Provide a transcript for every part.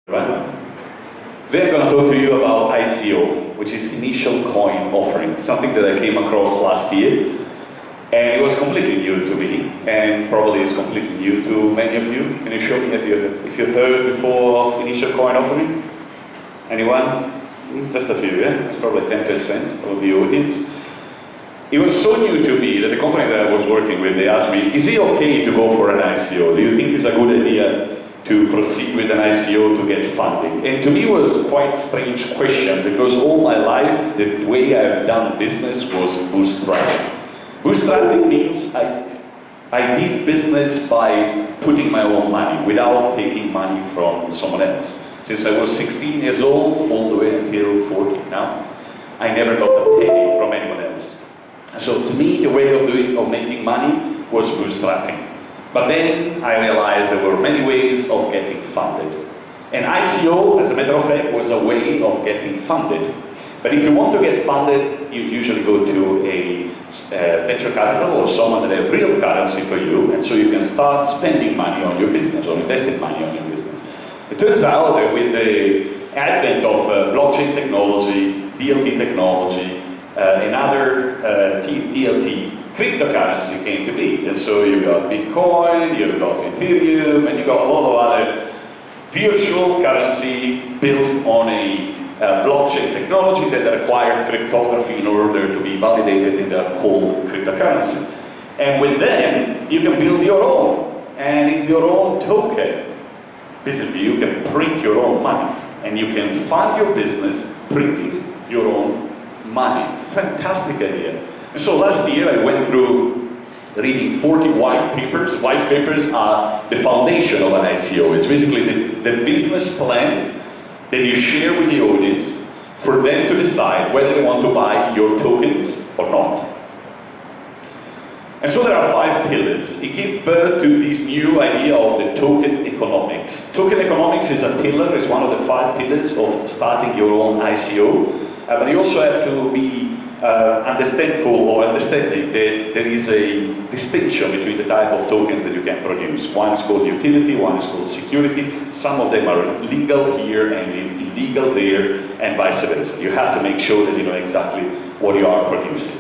Right? Today I'm going to talk to you about ICO, which is initial coin offering, something that I came across last year, and it was completely new to me, and probably is completely new to many of you. Can you show me if you heard before of initial coin offering? Anyone? Just a few, yeah? It's probably 10% of the audience. It was so new to me that the company that I was working with, they asked me, is it okay to go for an ICO? Do you think it's a good idea to proceed with an ICO to get funding? And to me it was quite a strange question, because all my life the way I've done business was bootstrapping. Bootstrapping means I did business by putting my own money without taking money from someone else. Since I was 16 years old all the way until 40 now, I never got a penny from anyone else. So to me the way of making money was bootstrapping. But then I realized there were many ways of getting funded. And ICO, as a matter of fact, was a way of getting funded. But if you want to get funded, you usually go to a venture capital or someone that has real currency for you, and so you can start spending money on your business or investing money on your business. It turns out that with the advent of blockchain technology, DLT technology, and other DLT, cryptocurrency came to be. And so you got Bitcoin, you got Ethereum, and you got a lot of other virtual currency built on a blockchain technology that required cryptography in order to be validated, and they're called cryptocurrency. And with them, you can build your own, and it's your own token. Basically, you can print your own money, and you can fund your business printing your own money. Fantastic idea. And so last year I went through reading 40 white papers. White papers are the foundation of an ICO. It's basically the business plan that you share with the audience for them to decide whether they want to buy your tokens or not. And so there are 5 pillars. It gave birth to this new idea of the token economics. Token economics is a pillar, it's one of the 5 pillars of starting your own ICO. But you also have to be understanding that there is a distinction between the type of tokens that you can produce. One is called utility, one is called security. Some of them are legal here and illegal there, and vice versa. You have to make sure that you know exactly what you are producing.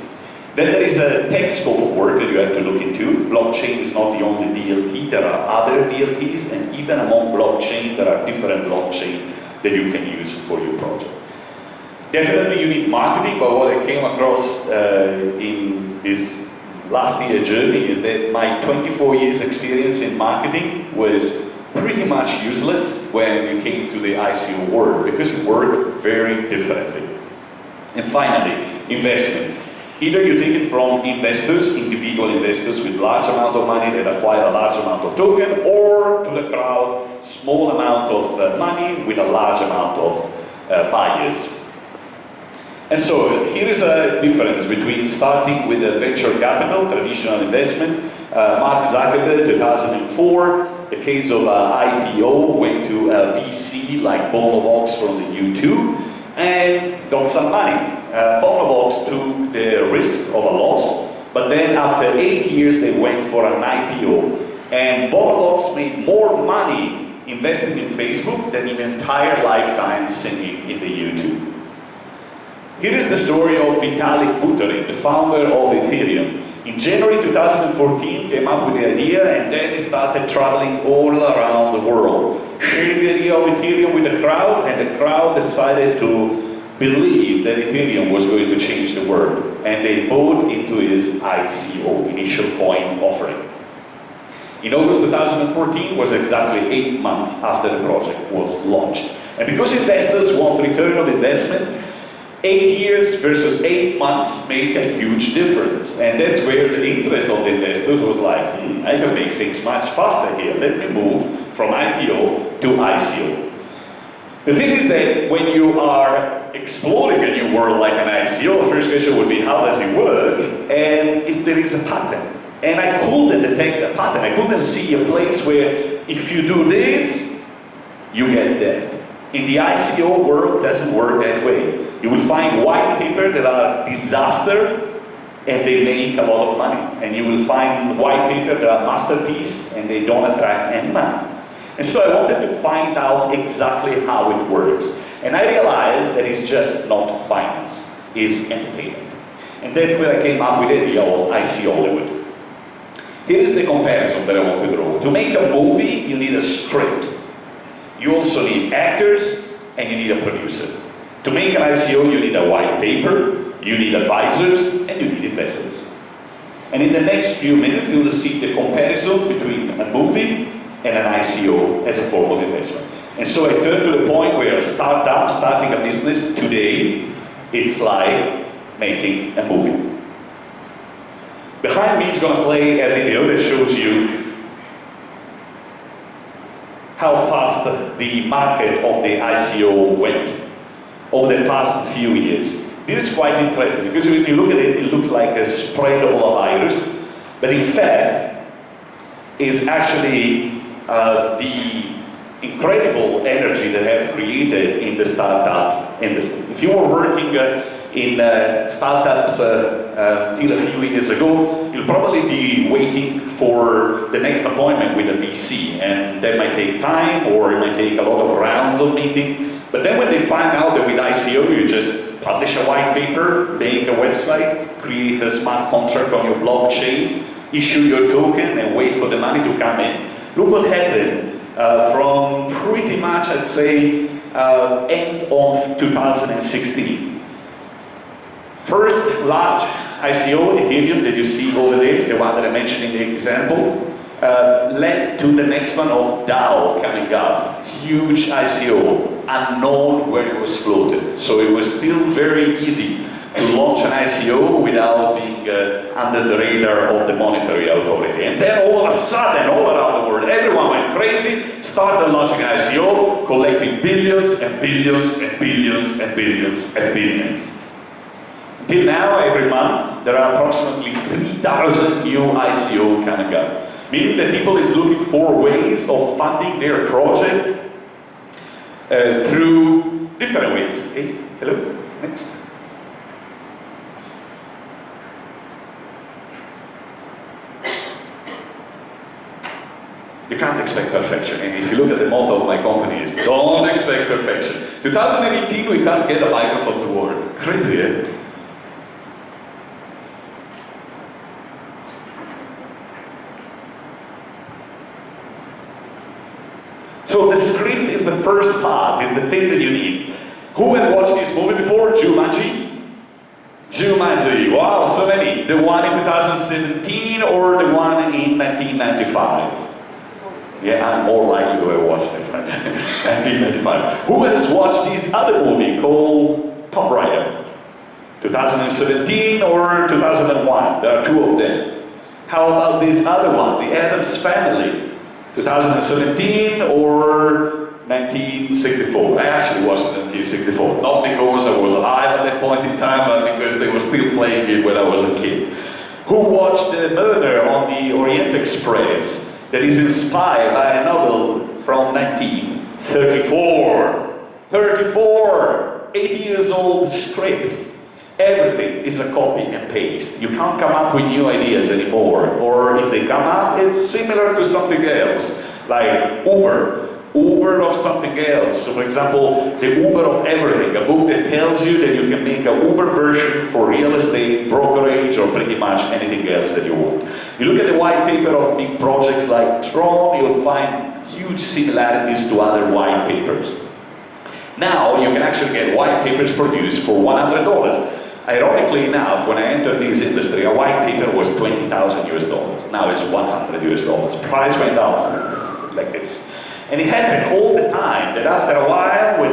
Then there is a tech scope of work that you have to look into. Blockchain is not the only DLT, there are other DLTs, and even among blockchain, there are different blockchain that you can use for your project. Definitely you need marketing, but what I came across in this last year journey is that my 24 years experience in marketing was pretty much useless when it came to the ICO world, because it worked very differently. And finally, investment. Either you take it from investors, individual investors with large amount of money that acquire a large amount of token, or to the crowd, small amount of money with a large amount of buyers. And so here is a difference between starting with a venture capital, traditional investment. Mark Zuckerberg, 2004, the case of IPO, went to a VC like Bonovox from the U2 and got some money. Bonovox took the risk of a loss, but then after 8 years they went for an IPO. And Bonovox made more money investing in Facebook than in entire lifetime singing in the U2. Here is the story of Vitalik Buterin, the founder of Ethereum. In January 2014, came up with the idea, and then he started traveling all around the world, sharing the idea of Ethereum with the crowd, and the crowd decided to believe that Ethereum was going to change the world, and they bought into his ICO, initial coin offering. In August 2014 was exactly 8 months after the project was launched. And because investors want return on investment, 8 years versus 8 months made a huge difference. And that's where the interest of the investors was like, I can make things much faster here. Let me move from IPO to ICO. The thing is that when you are exploring a new world like an ICO, the first question would be, how does it work? And if there is a pattern. And I couldn't detect a pattern. I couldn't see a place where if you do this, you get that. In the ICO world, it doesn't work that way. You will find white papers that are disaster, and they make a lot of money. And you will find white papers that are masterpiece, and they don't attract any money. And so I wanted to find out exactly how it works. And I realized that it's just not finance, it's entertainment. And that's where I came up with the idea of IC Hollywood. Here is the comparison that I want to draw. To make a movie, you need a script. You also need actors, and you need a producer. To make an ICO, you need a white paper, you need advisors, and you need investors. And in the next few minutes, you will see the comparison between a movie and an ICO as a form of investment. And so I turn to the point where a startup starting a business today, it's like making a movie. Behind me is going to play a video that shows you how fast the market of the ICO went over the past few years. This is quite interesting because when you look at it, it looks like a spread of a virus, but in fact, it's actually the incredible energy that has created in the startup industry. If you were working in startups till a few years ago, you'll probably be waiting for the next appointment with a VC, and that might take time, or it might take a lot of rounds of meeting. But then when they find out that with ICO, you just publish a white paper, make a website, create a smart contract on your blockchain, issue your token, and wait for the money to come in. Look what happened from pretty much, I'd say, end of 2016. First large ICO, Ethereum, that you see over there, the one that I mentioned in the example, led to the next one of DAO coming up. Huge ICO, unknown where it was floated. So it was still very easy to launch an ICO without being under the radar of the monetary authority. And then all of a sudden, all around the world, everyone went crazy, started launching an ICO, collecting billions and billions and billions and billions and billions. Till now, every month, there are approximately 3,000 new ICO coming up. Meaning that people is looking for ways of funding their project through different ways. Hey, hello, next. You can't expect perfection. And if you look at the motto of my company is, don't expect perfection. 2018, we can't get a microphone to work. Crazy, eh? So the script is the first part, is the thing that you need. Who has watched this movie before? Jumanji? Jumanji, wow, so many. The one in 2017 or the one in 1995? Yeah, I'm more likely to have watched it, right? 1995. Who has watched this other movie called Tomb Raider? 2017 or 2001? There are two of them. How about this other one, The Addams Family? 2017 or 1964? I actually watched it in 1964. Not because I was alive at that point in time, but because they were still playing it when I was a kid. Who watched The Murder on the Orient Express? That is inspired by a novel from 1934. 34! 80 years old script. Everything is a copy and paste. You can't come up with new ideas anymore. Or if they come up, it's similar to something else. Like Uber. Uber of something else. So for example, the Uber of everything. A book that tells you that you can make a Uber version for real estate, brokerage, or pretty much anything else that you want. You look at the white paper of big projects like Tron, you'll find huge similarities to other white papers. Now, you can actually get white papers produced for $100. Ironically enough, when I entered this industry, a white paper was 20,000 US dollars. Now it's 100 US dollars. Price went up like this. And it happened all the time, that after a while, when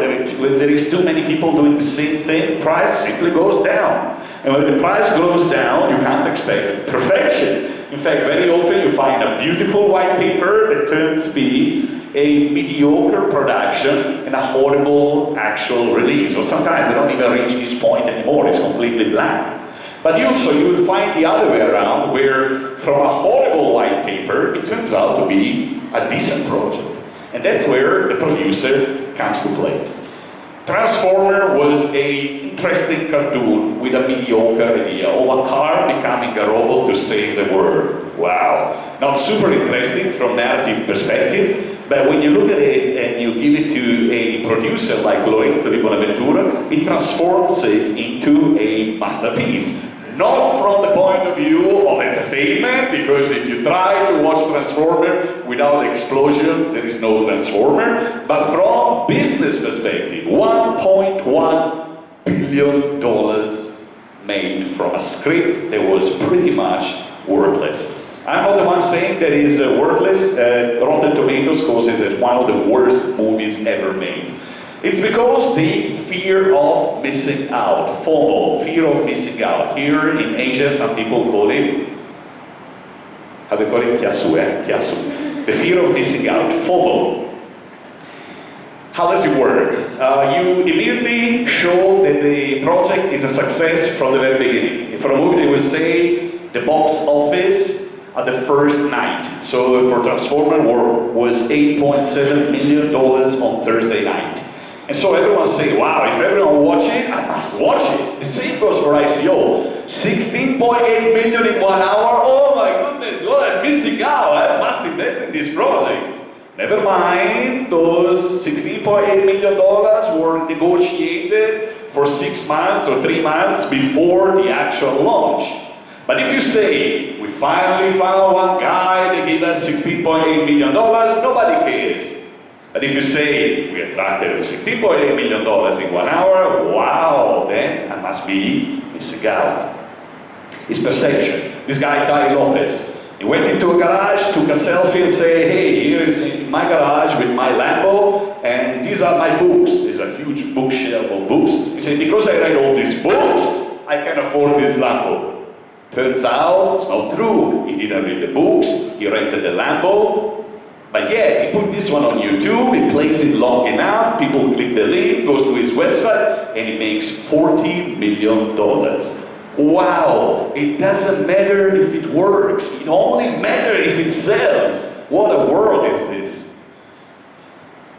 there is too many people doing the same thing, price simply goes down. And when the price goes down, you can't expect perfection. In fact, very often you find a beautiful white paper that turns to be a mediocre production and a horrible actual release. Or sometimes they don't even reach this point anymore, it's completely blank. But you will find the other way around, where from a horrible white paper, it turns out to be a decent project. And that's where the producer comes to play. Transformer was an interesting cartoon with a mediocre idea of a car becoming a robot to save the world. Wow. Not super interesting from narrative perspective, But when you look at it and you give it to a producer like Lorenzo di Bonaventura, it transforms it into a masterpiece. Not from the point of view of entertainment, because if you try to watch Transformer without explosion, there is no Transformer, but from business perspective, $1.1 billion made from a script that was pretty much worthless. I'm not the one saying that it's worthless. Rotten Tomatoes calls it one of the worst movies ever made. It's because the fear of missing out, FOMO, fear of missing out. Here in Asia, some people call it, how do they call it? Kiasu. The fear of missing out, FOMO. How does it work? You immediately show that the project is a success from the very beginning. For a movie, they will say the box office at the first night. So for Transformer was $8.7 million on Thursday night. And so everyone say, wow, if everyone watch it, I must watch it. The same goes for ICO. 16.8 million in 1 hour, oh my goodness, what I'm missing out, I must invest in this project. Never mind, those $16.8 million were negotiated for 6 months or 3 months before the actual launch. But if you say, we finally found one guy that gave us $16.8 million, nobody cares. But if you say, we attracted $16.8 million in 1 hour, wow, then I must be missing out. It's perception. This guy, Ty Lopez, he went into a garage, took a selfie and said, hey, here is in my garage with my Lambo, and these are my books. There's a huge bookshelf of books. He said, because I read all these books, I can afford this Lambo. Turns out, it's not true. He didn't read the books, he rented the Lambo. But yeah, he put this one on YouTube, he plays it long enough, people click the link, goes to his website, and he makes $40 million. Wow, it doesn't matter if it works, it only matters if it sells. What a world is this?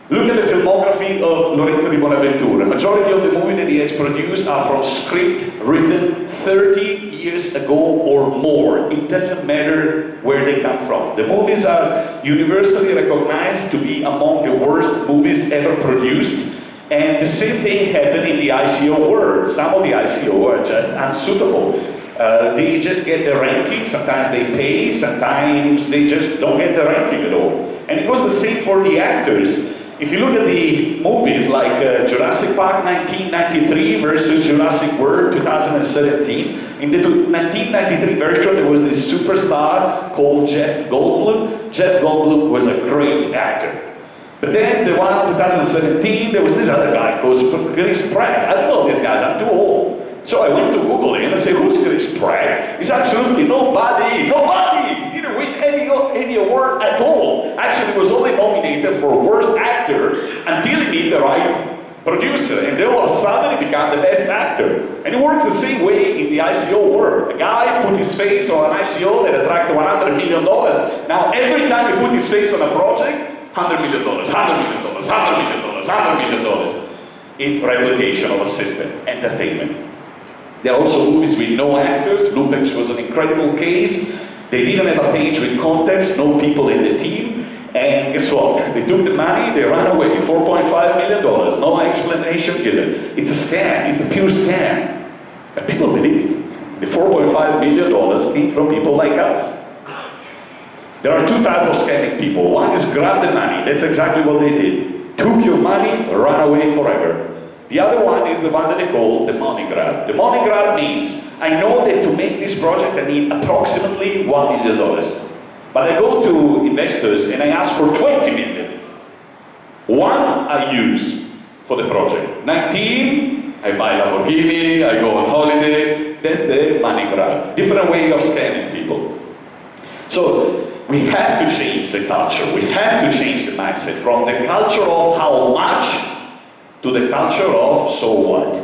Look at the filmography of Lorenzo di Bonaventura. Majority of the movies that he has produced are from script written 30 years ago or more. It doesn't matter where they come from. The movies are universally recognized to be among the worst movies ever produced. And the same thing happened in the ICO world. Some of the ICO are just unsuitable. They just get the ranking, sometimes they pay, sometimes they just don't get the ranking at all. And it was the same for the actors. If you look at the movies like Jurassic Park 1993 versus Jurassic World 2017, in the 1993 version there was this superstar called Jeff Goldblum. Jeff Goldblum was a great actor. But then the one in 2017, there was this other guy called Chris Pratt. I don't know these guys, I'm too old. So I went to Google him and I said, who's Chris Pratt? He's absolutely nobody. Nobody! He didn't win any award at all. Actually, he was only nominated for Worst Actor until he met the right producer. And then all of a sudden, he became the best actor. And it works the same way in the ICO world. A guy put his face on an ICO that attracted $100 million. Now, every time he put his face on a project, $100 million, $100 million, $100 million, $100 million. It's replication of a system, entertainment. There are also movies with no actors. Lupex was an incredible case. They didn't have a page with context, no people in the team. And guess what? They took the money, they ran away, $4.5 million, no explanation given. It's a scam, it's a pure scam. And people believe it. The $4.5 million came from people like us. There are two types of scamming people. One is grab the money, that's exactly what they did. Took your money, run away forever. The other one is the one that they call the money grab. The money grab means, I know that to make this project I need approximately $1 million. But I go to investors and I ask for 20 million. One I use for the project. 19, I buy Lamborghini, I go on holiday. That's the money grab. Different way of scamming people. So we have to change the culture. We have to change the mindset from the culture of how much to the culture of so what.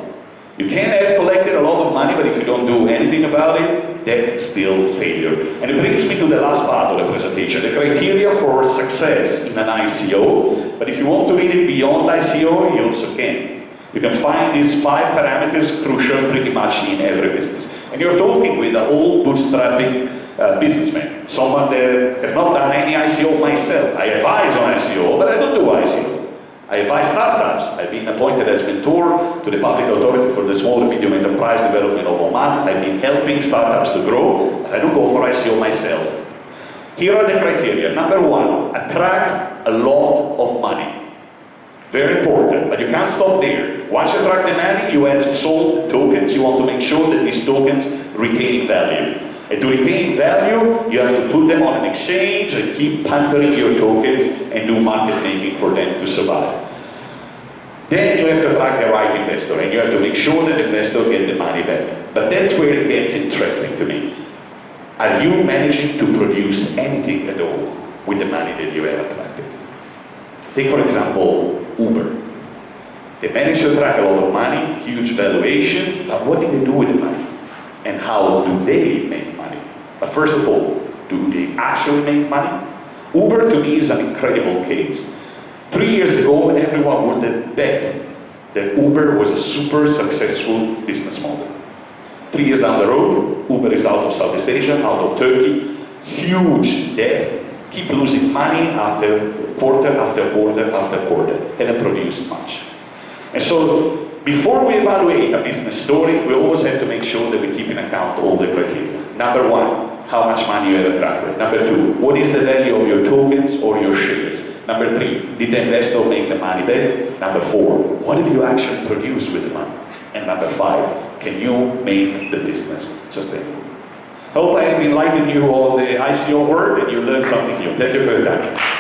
You can have collected a lot of money, but if you don't do anything about it, that's still failure. And it brings me to the last part of the presentation, the criteria for success in an ICO. But if you want to read it beyond ICO, you also can. You can find these 5 parameters crucial pretty much in every business. And you're talking with an old bootstrapping businessman, someone that has not done any ICO myself. I advise on ICO, but I don't do ICO. I advise startups. I've been appointed as mentor to the Public Authority for the Small and Medium Enterprise Development of Oman. I've been helping startups to grow, but I don't go for ICO myself. Here are the criteria. Number one, attract a lot of money. Very important, but you can't stop there. Once you attract the money, you have sold tokens. You want to make sure that these tokens retain value. And to retain value, you have to put them on an exchange and keep pampering your tokens and do market making for them to survive. Then you have to attract the right investor, and you have to make sure that the investor gets the money back. But that's where it gets interesting to me. Are you managing to produce anything at all with the money that you have attracted? Take, for example, Uber. They managed to attract a lot of money, huge valuation, but what did they do with the money? And how do they make money? But first of all, do they actually make money? Uber, to me, is an incredible case. 3 years ago, everyone would have bet that Uber was a super successful business model. 3 years down the road, Uber is out of Southeast Asia, out of Turkey, huge debt, keep losing money after quarter after quarter after quarter, haven't produced much. And so, before we evaluate a business story, we always have to make sure that we keep in account all the criteria. Number one, how much money you have attracted. Number two, what is the value of your tokens or your shares? Number three, did the investor make the money back? Number four, what did you actually produce with the money? And number five, can you make the business sustainable? I hope I have enlightened you on the ICO world and you learned something new. Thank you for your time.